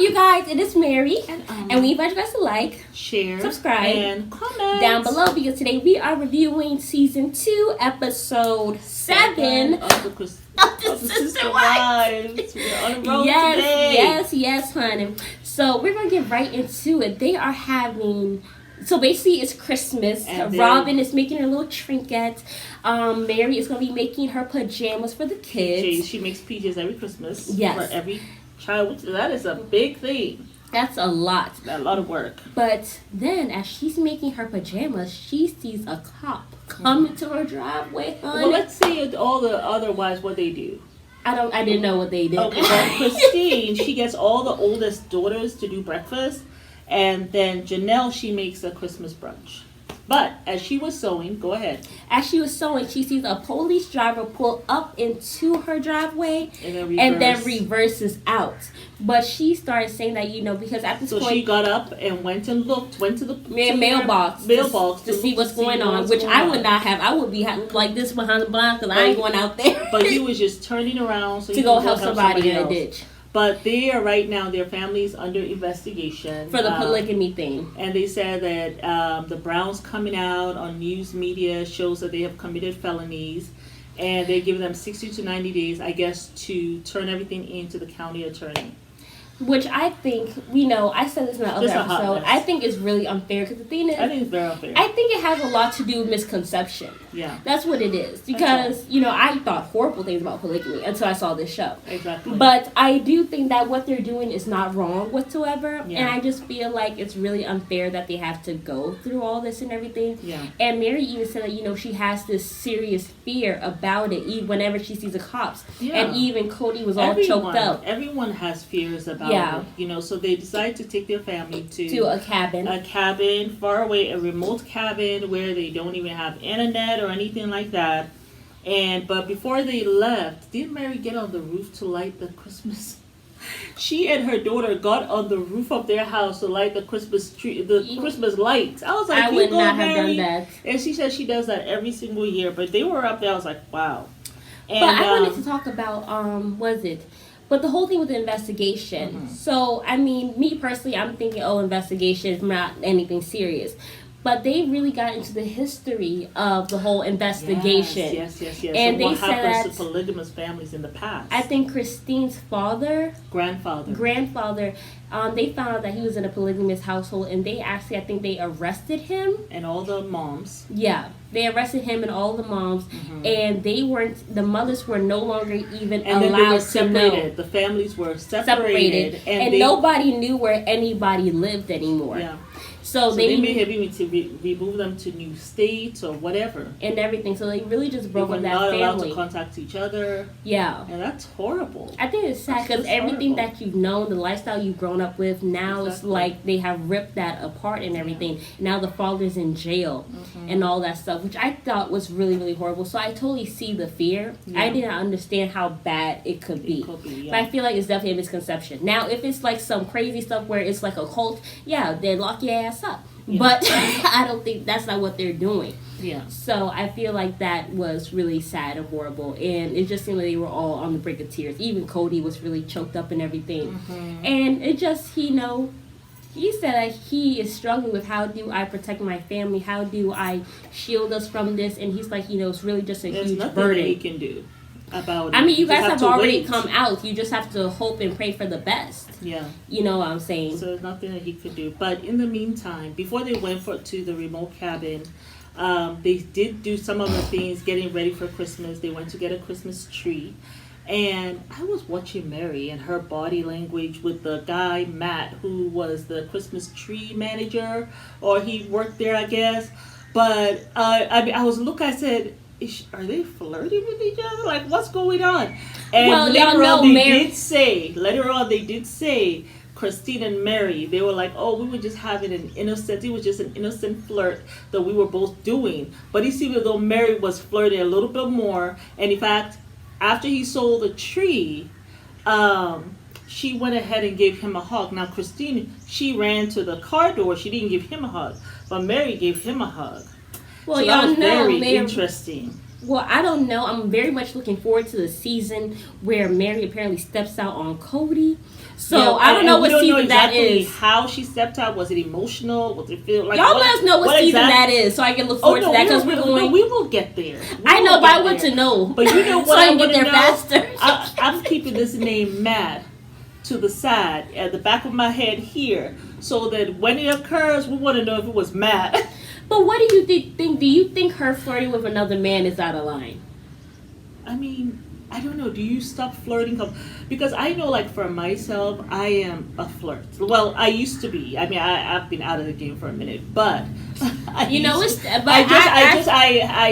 you guys? It is Mary, And we invite you guys to like, share, subscribe, and comment down below because today we are reviewing season 2, episode 7 of the Sister Wives. We're on the road today. Yes, honey. So we're gonna get right into it. They are having. So basically, it's Christmas. And Robin is making her little trinket. Mary is going to be making her pajamas for the kids. She makes PJs every Christmas. Yes. For every child. That is a big thing. That's a lot. A lot of work. But then, as she's making her pajamas, she sees a cop coming to her driveway, honey. Well, let's see all the other wives, what they do. I didn't know what they did. Okay, well, Christine, she gets all the oldest daughters to do breakfast. And then Janelle, she makes a Christmas brunch. But as she was sewing, go ahead. As she was sewing, she sees a police driver pull up into her driveway and then reverses out. But she started saying that, because at this point... So she got up and went to the mailbox to see what's going on, which I would not have. I would be like this behind the blinds because I ain't going out there. But you was just turning around so to go help somebody in a ditch. But they are right now, their family's under investigation. For the polygamy thing. And they said that the Browns coming out on news media shows that they have committed felonies. And they're giving them 60 to 90 days, I guess, to turn everything into the county attorney. Which I think, I said this in the other episode, I think is really unfair because the thing is... I think it's very unfair. I think it has a lot to do with misconception. Yeah. That's what it is. Because, I thought horrible things about polygamy until I saw this show. Exactly. But I do think that what they're doing is not wrong whatsoever. Yeah. And I just feel like it's really unfair that they have to go through all this and everything. Yeah. And Mary even said that, she has this serious fear about it whenever she sees the cops. Yeah. And even Cody was all choked up. Everyone has fears about it. So they decide to take their family to a cabin. A cabin far away, a remote cabin where they don't even have internet or anything like that. But before they left, didn't Mary get on the roof to light the Christmas? She and her daughter got on the roof of their house to light the Christmas tree, Christmas lights. I was like, I would not have done that. And she said she does that every single year. But they were up there. I was like, wow. And, but I wanted to talk about But the whole thing with the investigation. Mm-hmm. So, me personally, I'm thinking, investigation is not anything serious. But they really got into the history of the whole investigation. Yes. And so what happens to polygamous families in the past? I think Christine's grandfather, they found out that he was in a polygamous household, and they actually, I think they arrested him. And all the moms. Yeah. They arrested him and all the moms, and the mothers were no longer even allowed to know. The families were separated. And nobody knew where anybody lived anymore. Yeah. So they may have even to remove them to new states or whatever. And everything. So they really just broke up that family. They were not allowed to contact each other. Yeah. And that's horrible. I think it's sad because everything that you've known, the lifestyle you've grown up with, now it's like they have ripped that apart and everything. Yeah. Now the father's in jail and all that stuff, which I thought was really, really horrible. So I totally see the fear. Yeah. I didn't understand how bad it could be. But I feel like it's definitely a misconception. Now, if it's like some crazy stuff where it's like a cult, then lock your ass up. Yeah. But I don't think that's not what they're doing. Yeah. So I feel like that was really sad and horrible. And it just seemed like they were all on the brink of tears. Even Cody was really choked up and everything. And it just, he said that he is struggling with how do I protect my family? How do I shield us from this? And he's like, it's really just a huge burden. There's nothing he can do about it. You guys have already come out. You just have to hope and pray for the best. Yeah. You know what I'm saying? So there's nothing that he could do. But in the meantime, before they went to the remote cabin, they did do some of the things getting ready for Christmas. They went to get a Christmas tree. And I was watching Mary and her body language with the guy, Matt, who was the Christmas tree manager, or he worked there, I guess. But I said, are they flirting with each other? Like, what's going on? And later on, they did say, Christine and Mary, they were like, we were just having it was just an innocent flirt that we were both doing. But it seemed as though Mary was flirting a little bit more. And in fact, after he sold the tree, she went ahead and gave him a hug. Now, Christine, she ran to the car door. She didn't give him a hug. But Mary gave him a hug. Well, so y'all that was know very interesting. Well, I don't know. I'm very much looking forward to the season where Mary apparently steps out on Cody. So Yeah, I don't know what season exactly that is. how she stepped out. Was it emotional? Was it feel like Y'all let us know what season that is, so I can look forward to that because we're going. We will get there. I know, but I want to know. But you know what? So I can get there faster. I'm keeping this name Matt to the side at the back of my head here, so that when it occurs, we want to know if it was Matt. But what do you think? Do you think her flirting with another man is out of line? I mean, I don't know. Do you stop flirting? Because I know, like, for myself, I am a flirt. Well, I used to be. I mean, I've been out of the game for a minute, but I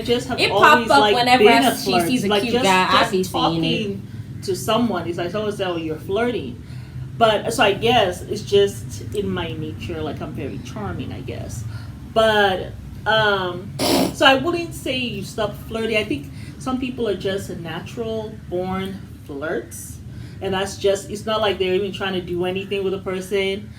just have it always pop up like whenever been a flirt. she sees a like, cute just, guy. just I be seeing it. To someone, it's like, oh, so you're flirting. But so I guess it's just in my nature. Like, I'm very charming, I guess. But so I wouldn't say you stop flirting. I think some people are just natural born flirts, and that's just, it's not like they're even trying to do anything with a person,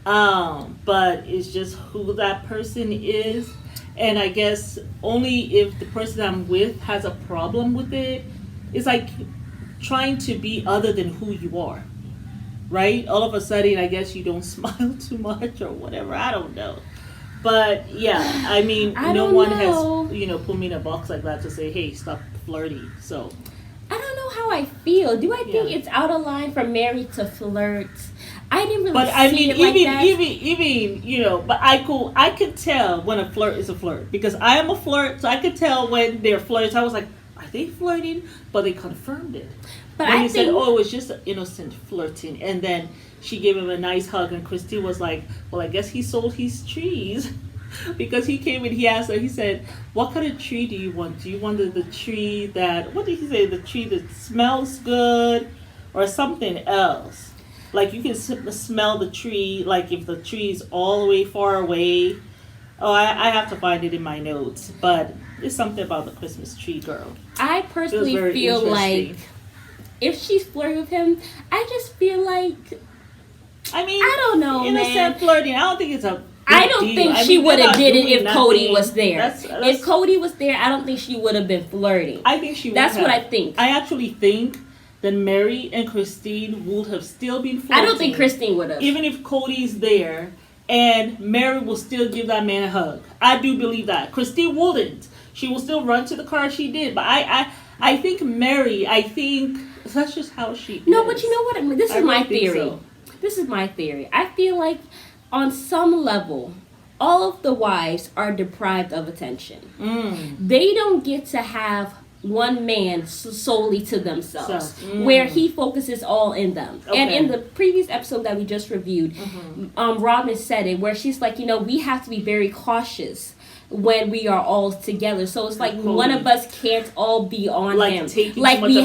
but it's just who that person is. And I guess only if the person I'm with has a problem with it, it's like trying to be other than who you are, right? All of a sudden, I guess you don't smile too much or whatever. I don't know. But yeah, I mean, no one has, put me in a box like that to say, hey, stop flirting. So I don't know how I feel. Do I think it's out of line for Mary to flirt? I didn't really see it like that. Even but I could tell when a flirt is a flirt, because I am a flirt, so I could tell when they're flirting. So I was like, are they flirting? But they confirmed it. But when he said, oh, it was just an innocent flirting, and then she gave him a nice hug, and Christine was like, well, I guess he sold his trees. Because he came and he asked her, he said, what kind of tree do you want? Do you want the tree that, what did he say, the tree that smells good or something else? Like, you can smell the tree, like if the tree is all the way far away. Oh, I have to find it in my notes, but it's something about the Christmas tree girl. I personally feel like if she's flirting with him, I just feel like, I mean, I don't know, innocent flirting. I don't think it's a I don't think she would have did it if Cody was there. If Cody was there, I don't think she would have been flirting. I think she would have. That's what I think. I actually think that Mary and Christine would have still been flirting. I don't think Christine would have. Even if Cody's there, and Mary will still give that man a hug. I do believe that. Christine wouldn't. She will still run to the car she did. But I think Mary, that's just how she is. No, but you know what? I mean, this is my theory. So. This is my theory. I feel like on some level, all of the wives are deprived of attention. They don't get to have one man solely to themselves, where he focuses all in them. Okay. And in the previous episode that we just reviewed, Robin said it, where she's like, we have to be very cautious when we are all together. So it's like one of us can't all be on him. Like we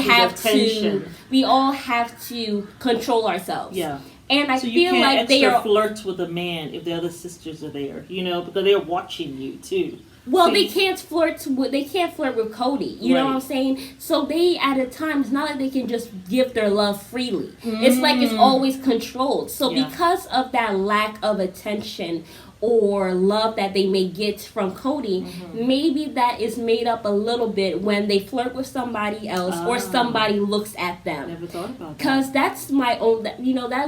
all have to control ourselves. Yeah. And I feel like they are flirt with a man if the other sisters are there, because they're watching you too. Well, they can't flirt with Cody. You know what I'm saying? So they, at a time, it's not like they can just give their love freely. It's like it's always controlled. So because of that lack of attention or love that they may get from Cody, maybe that is made up a little bit when they flirt with somebody else or somebody looks at them. Never thought about that. Because that's my own, that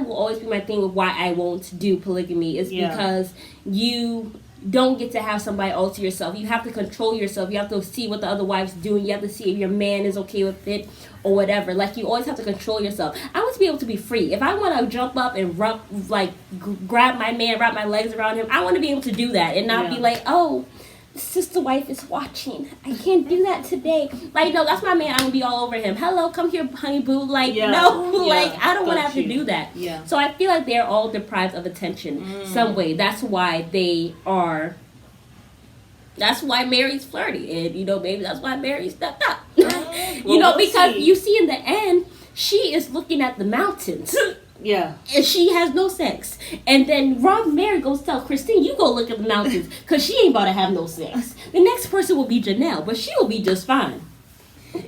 will always be my thing with why I won't do polygamy, is because you don't get to have somebody all to yourself. You have to control yourself. You have to see what the other wife's doing. You have to see if your man is okay with it or whatever. Like, you always have to control yourself. I want to be able to be free. If I want to jump up and grab my man, wrap my legs around him, I want to be able to do that and not be like, oh, sister wife is watching. I can't do that today. Like, no, that's my man. I'm going to be all over him. Hello, come here, honey boo. Like, no, like, I don't want to have to do that. Yeah. So I feel like they're all deprived of attention some way. That's why that's why Mary's flirty. And, maybe that's why Mary stepped up. Because you see in the end, she is looking at the mountains. Yeah. And she has no sex. And then Mary goes tell Christine, you go look at the mountains, because she ain't about to have no sex. The next person will be Janelle, but she will be just fine.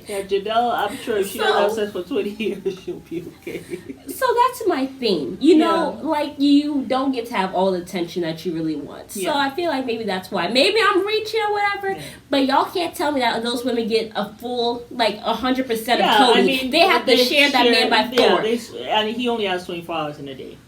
Yeah, Janelle, I'm sure if she doesn't have sex for 20 years, she'll be okay. So that's my thing. You know, like you don't get to have all the attention that you really want. So I feel like maybe that's why. Maybe I'm reaching or whatever. Yeah. But y'all can't tell me that those women get a full, like 100% of Cody. I mean, they have to share that man by 4. And he only has 24 hours in a day.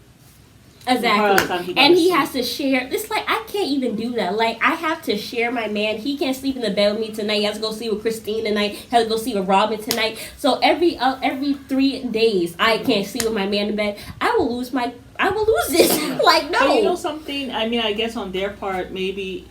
Exactly. And he has to share. It's like, I can't even do that. Like, I have to share my man. He can't sleep in the bed with me tonight. He has to go sleep with Christine tonight. He has to go sleep with Robin tonight. So every 3 days, I can't sleep with my man in bed. I will lose it. Like, no. But you know something? I mean, I guess on their part, maybe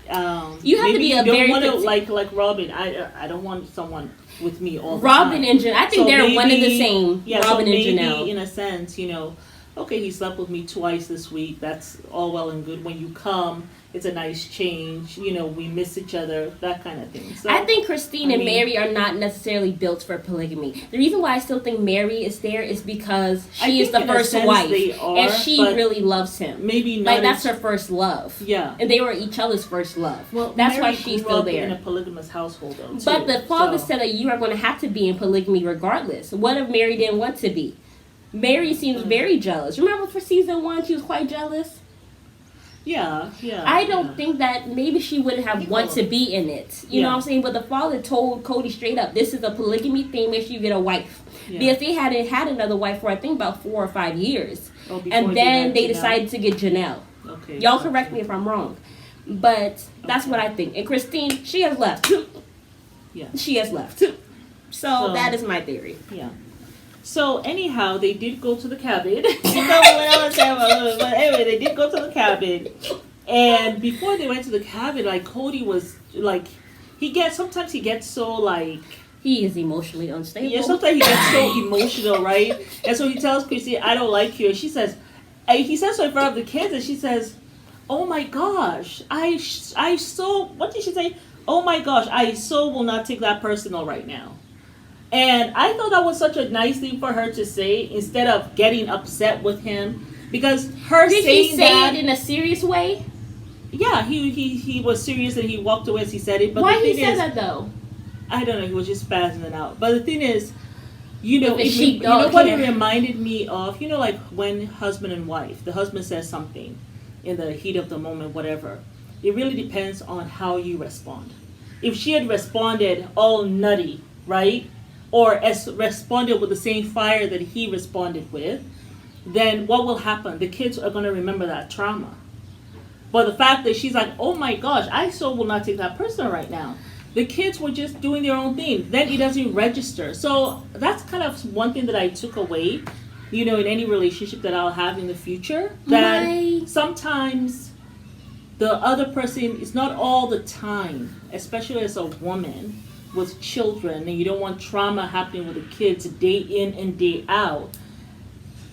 you have to be a very like Robin. I don't want someone with me all the Robin time. and Janelle. I think they're maybe, one and the same. Yeah, Robin so and maybe Janelle. In a sense, you know, okay, he slept with me twice this week. That's all well and good. When you come, it's a nice change. You know, we miss each other, that kind of thing. So I think Christine and Mary are not necessarily built for polygamy. The reason why I still think Mary is there is because she is the first wife. And she really loves him. Maybe not. Like, that's her first love. Yeah. And they were each other's first love. Well, that's Mary why she's still there. In a polygamous household, though, too. But the father said that you are going to have to be in polygamy regardless. What if Mary didn't want to be? Mary seems very jealous. Remember for season 1, she was quite jealous? Yeah. I don't think that maybe she wouldn't have want to be in it. You know what I'm saying? But the father told Cody straight up, this is a polygamy thing, make sure you get a wife. Yeah. Because they hadn't had another wife for, I think, about 4 or 5 years. And then they decided to get Janelle. Okay. Y'all correct me if I'm wrong. But that's what I think. And Christine, she has left. Yeah. She has left. So that is my theory. Yeah. So anyhow, they did go to the cabin. But anyway, they did go to the cabin, and before they went to the cabin, like Cody was like, sometimes he gets so like. He is emotionally unstable. Yeah, sometimes he gets so emotional, right? And so he tells Chrissy, "I don't like you," and she says, he says so in front of the kids, and she says, "Oh my gosh, I so what did she say? Oh my gosh, I so will not take that personal right now." And I thought that was such a nice thing for her to say instead of getting upset with him, because did he say it in a serious way? Yeah, he was serious and he walked away as he said it. But why the thing he said that though? I don't know. He was just spazzing it out. But the thing is, you know what it reminded me of? You know, like when husband and wife, the husband says something in the heat of the moment, whatever. It really depends on how you respond. If she had responded all nutty, right? Or responded with the same fire that he responded with, then what will happen? The kids are going to remember that trauma. But the fact that she's like, oh my gosh, I so will not take that person right now. The kids were just doing their own thing. Then it doesn't register. So that's kind of one thing that I took away, you know, in any relationship that I'll have in the future. That sometimes the other person is not all the time, especially as a woman with children, and you don't want trauma happening with the kids day in and day out,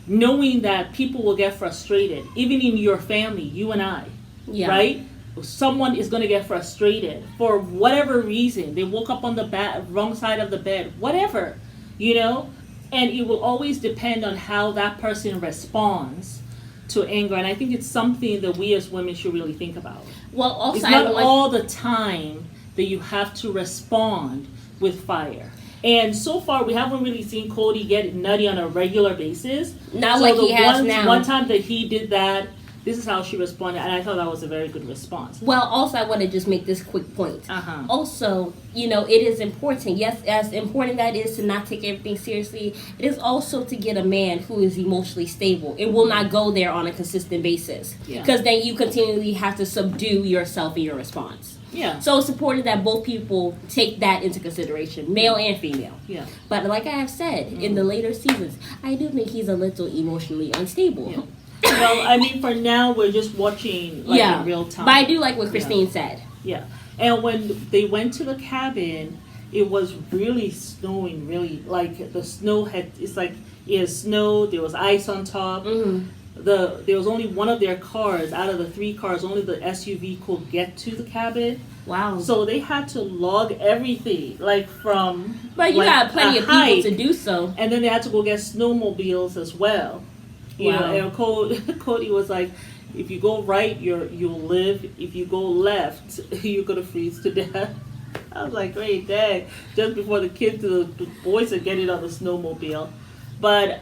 knowing that people will get frustrated, even in your family, you and I, right? Someone is going to get frustrated for whatever reason. They woke up on the wrong side of the bed, whatever, you know, and it will always depend on how that person responds to anger. And I think it's something that we as women should really think about. Well, also, it's not all the time that you have to respond with fire. And so far, we haven't really seen Cody get nutty on a regular basis. Not so like he has now. One time that he did that, this is how she responded, and I thought that was a very good response. Well, also, I want to just make this quick point. Also, you know, it is important. Yes, as important that is to not take everything seriously, it is also to get a man who is emotionally stable. It will not go there on a consistent basis. Because then you continually have to subdue yourself in your response. Yeah. So it's important that both people take that into consideration, male and female. Yeah. But like I have said, in the later seasons, I do think he's a little emotionally unstable. Yeah. Well, I mean, for now, we're just watching in real time. But I do like what Christine said. Yeah. And when they went to the cabin, it was really snowing, really. Like, the snow it snowed, there was ice on top. There was only one of their cars, out of the 3 cars, only the SUV could get to the cabin. Wow. So they had to log everything, like from... But you got plenty of people to do so. And then they had to go get snowmobiles as well. You know, and Cody was like, if you go right, you'll live. If you go left, you're going to freeze to death. I was like, great day. Just before the boys are getting on the snowmobile. But,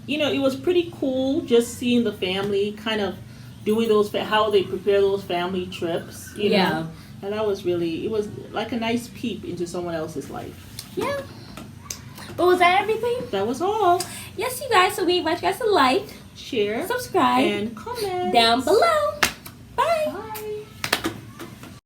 it was pretty cool just seeing the family kind of doing how they prepare those family trips, you know. And that was it was like a nice peep into someone else's life. Yeah. But was that everything? That was all. Yes, you guys. So we invite you guys to like, share, subscribe, and comment down below.